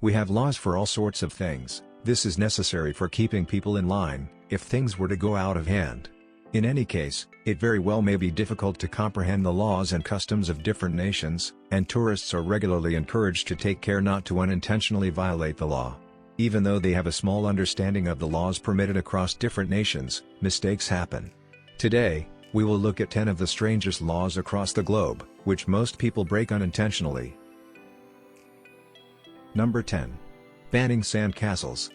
We have laws for all sorts of things. This is necessary for keeping people in line, if things were to go out of hand. In any case, it very well may be difficult to comprehend the laws and customs of different nations, and tourists are regularly encouraged to take care not to unintentionally violate the law. Even though they have a small understanding of the laws permitted across different nations, mistakes happen. Today, we will look at 10 of the strangest laws across the globe, which most people break unintentionally. Number 10. Banning sandcastles.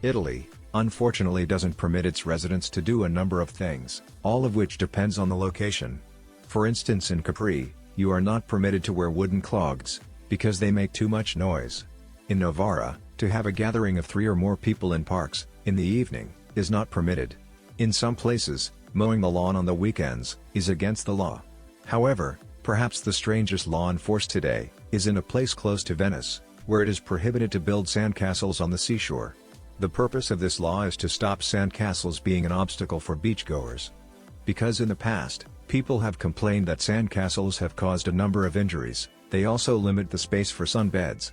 Italy, unfortunately, doesn't permit its residents to do a number of things, all of which depends on the location. For instance, in Capri, you are not permitted to wear wooden clogs, because they make too much noise. In Novara, to have a gathering of 3 or more people in parks, in the evening, is not permitted. In some places, mowing the lawn on the weekends, is against the law. However, perhaps the strangest law enforced today, is in a place close to Venice, where it is prohibited to build sandcastles on the seashore. The purpose of this law is to stop sandcastles being an obstacle for beachgoers. Because in the past, people have complained that sandcastles have caused a number of injuries, they also limit the space for sunbeds.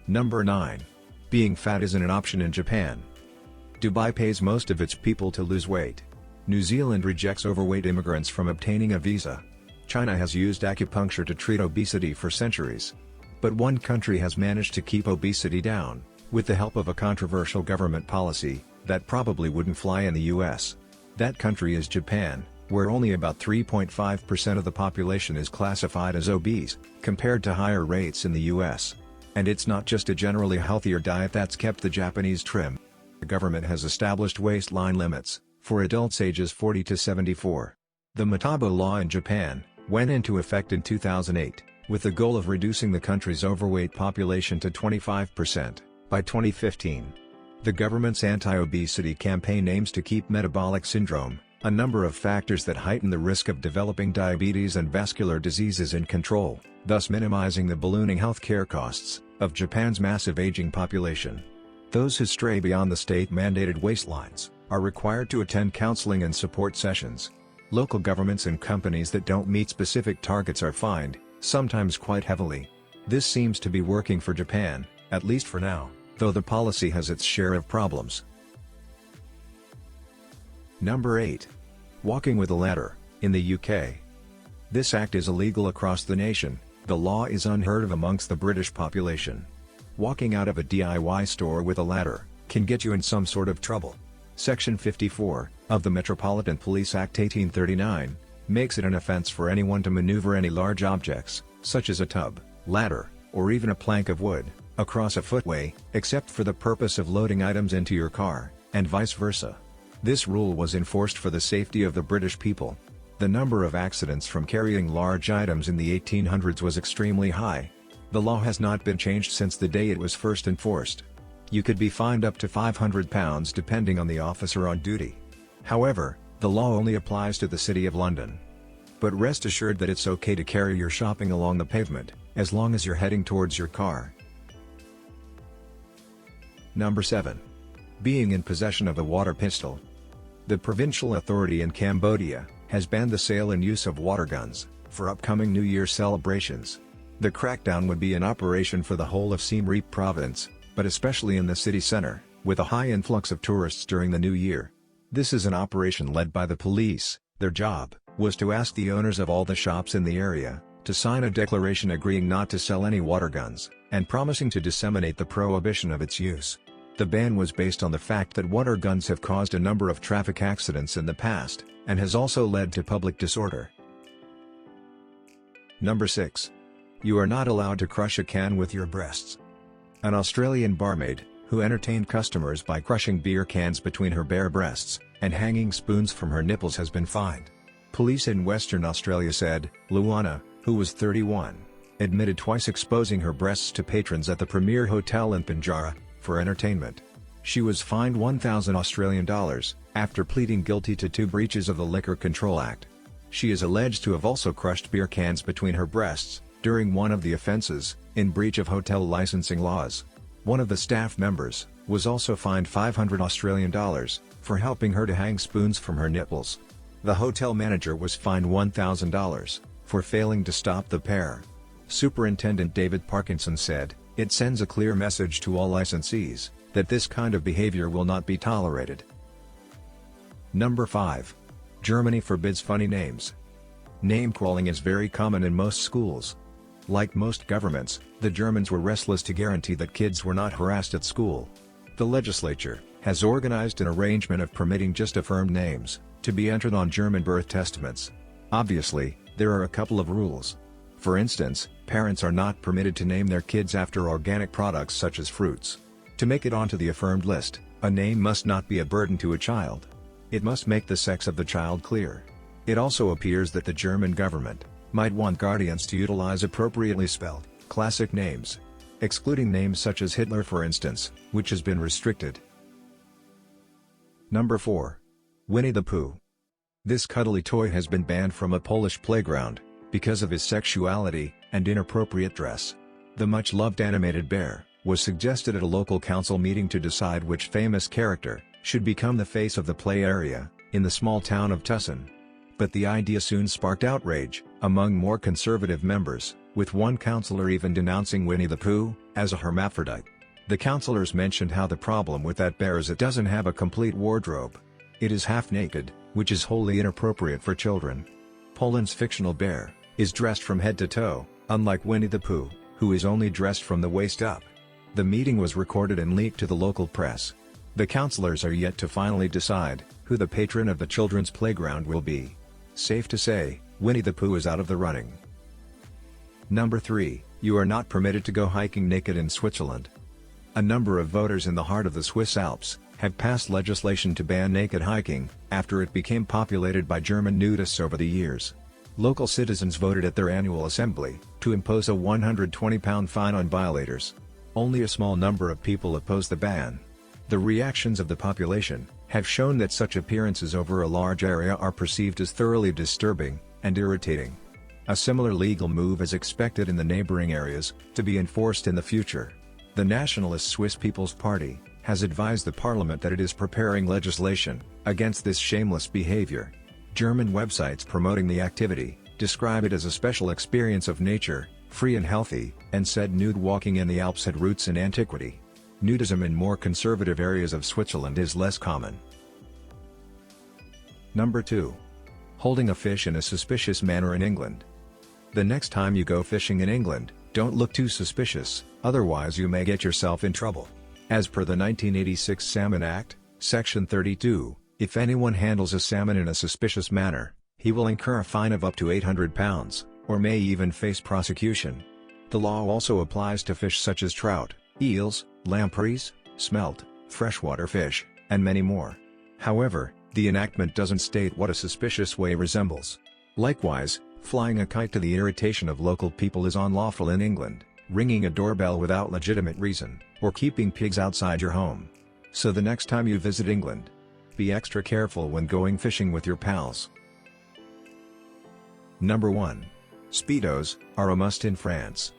Number 9. Being fat isn't an option in Japan. Dubai pays most of its people to lose weight. New Zealand rejects overweight immigrants from obtaining a visa. China has used acupuncture to treat obesity for centuries. But one country has managed to keep obesity down, with the help of a controversial government policy, that probably wouldn't fly in the US. That country is Japan, where only about 3.5% of the population is classified as obese, compared to higher rates in the US. And it's not just a generally healthier diet that's kept the Japanese trim. The government has established waistline limits, for adults ages 40 to 74. The Metabo law in Japan went into effect in 2008, with the goal of reducing the country's overweight population to 25%, by 2015. The government's anti-obesity campaign aims to keep metabolic syndrome, a number of factors that heighten the risk of developing diabetes and vascular diseases, in control, thus minimizing the ballooning healthcare costs of Japan's massive aging population. Those who stray beyond the state-mandated waistlines are required to attend counseling and support sessions. Local governments and companies that don't meet specific targets are fined, sometimes quite heavily. This seems to be working for Japan, at least for now, though the policy has its share of problems. Number 8. Walking with a ladder, in the UK. This act is illegal across the nation. The law is unheard of amongst the British population. Walking out of a DIY store with a ladder can get you in some sort of trouble. Section 54 of the Metropolitan Police Act 1839 makes it an offence for anyone to maneuver any large objects, such as a tub, ladder, or even a plank of wood, across a footway, except for the purpose of loading items into your car, and vice versa. This rule was enforced for the safety of the British people. The number of accidents from carrying large items in the 1800s was extremely high. The law has not been changed since the day it was first enforced. You could be fined up to £500 depending on the officer on duty. However, the law only applies to the City of London. But rest assured that it's okay to carry your shopping along the pavement, as long as you're heading towards your car. Number 7. Being in possession of a water pistol. The provincial authority in Cambodia has banned the sale and use of water guns for upcoming New Year celebrations. The crackdown would be in operation for the whole of Siem Reap province, but especially in the city center, with a high influx of tourists during the new year. This is an operation led by the police. Their job was to ask the owners of all the shops in the area to sign a declaration agreeing not to sell any water guns, and promising to disseminate the prohibition of its use. The ban was based on the fact that water guns have caused a number of traffic accidents in the past, and has also led to public disorder. Number 6. You are not allowed to crush a can with your breasts. An Australian barmaid, who entertained customers by crushing beer cans between her bare breasts, and hanging spoons from her nipples, has been fined. Police in Western Australia said, Luana, who was 31, admitted twice exposing her breasts to patrons at the Premier Hotel in Pinjarra, for entertainment. She was fined $1,000 after pleading guilty to 2 breaches of the Liquor Control Act. She is alleged to have also crushed beer cans between her breasts, during one of the offences, in breach of hotel licensing laws. One of the staff members was also fined $500 for helping her to hang spoons from her nipples. The hotel manager was fined $1,000 for failing to stop the pair. Superintendent David Parkinson said, "It sends a clear message to all licensees, that this kind of behavior will not be tolerated." Number 5. Germany forbids funny names. Name-calling is very common in most schools. Like most governments, the Germans were restless to guarantee that kids were not harassed at school. The legislature has organized an arrangement of permitting just affirmed names to be entered on German birth testaments. Obviously, there are a couple of rules. For instance, parents are not permitted to name their kids after organic products such as fruits. To make it onto the affirmed list, a name must not be a burden to a child. It must make the sex of the child clear. It also appears that the German government might want guardians to utilize appropriately spelled, classic names, excluding names such as Hitler for instance, which has been restricted. Number 4. Winnie the Pooh. This cuddly toy has been banned from a Polish playground because of his sexuality and inappropriate dress. The much-loved animated bear was suggested at a local council meeting to decide which famous character should become the face of the play area in the small town of Tussin. But the idea soon sparked outrage among more conservative members, with one councillor even denouncing Winnie the Pooh as a hermaphrodite. The councillors mentioned how the problem with that bear is it doesn't have a complete wardrobe. It is half naked, which is wholly inappropriate for children. Poland's fictional bear is dressed from head to toe, unlike Winnie the Pooh, who is only dressed from the waist up. The meeting was recorded and leaked to the local press. The councillors are yet to finally decide who the patron of the children's playground will be. Safe to say, Winnie the Pooh is out of the running. Number 3. You are not permitted to go hiking naked in Switzerland. A number of voters in the heart of the Swiss Alps have passed legislation to ban naked hiking, after it became populated by German nudists over the years. Local citizens voted at their annual assembly to impose a £120 fine on violators. Only a small number of people opposed the ban. The reactions of the population have shown that such appearances over a large area are perceived as thoroughly disturbing and irritating. A similar legal move is expected in the neighboring areas to be enforced in the future. The nationalist Swiss People's Party has advised the parliament that it is preparing legislation against this shameless behavior. German websites promoting the activity describe it as a special experience of nature, free and healthy, and said nude walking in the Alps had roots in antiquity. Nudism in more conservative areas of Switzerland is less common. Number 2. Holding a fish in a suspicious manner in England. The next time you go fishing in England, don't look too suspicious, otherwise you may get yourself in trouble. As per the 1986 Salmon Act, Section 32, if anyone handles a salmon in a suspicious manner, he will incur a fine of up to £800, or may even face prosecution. The law also applies to fish such as trout, eels, lampreys, smelt, freshwater fish, and many more. However, the enactment doesn't state what a suspicious way resembles. Likewise, flying a kite to the irritation of local people is unlawful in England, ringing a doorbell without legitimate reason, or keeping pigs outside your home. So the next time you visit England, be extra careful when going fishing with your pals. Number 1. Speedos are a must in France.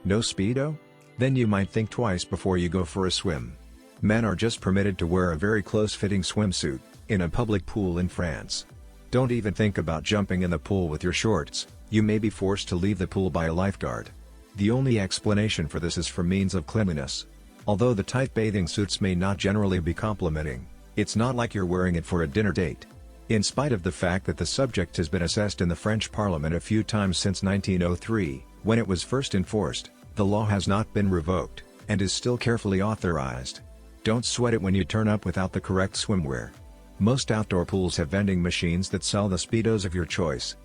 No Speedo? Then you might think twice before you go for a swim. Men are just permitted to wear a very close-fitting swimsuit in a public pool in France. Don't even think about jumping in the pool with your shorts, you may be forced to leave the pool by a lifeguard. The only explanation for this is for means of cleanliness. Although the tight bathing suits may not generally be complimenting, it's not like you're wearing it for a dinner date. In spite of the fact that the subject has been assessed in the French Parliament a few times since 1903, when it was first enforced, the law has not been revoked, and is still carefully authorized. Don't sweat it when you turn up without the correct swimwear. Most outdoor pools have vending machines that sell the Speedos of your choice,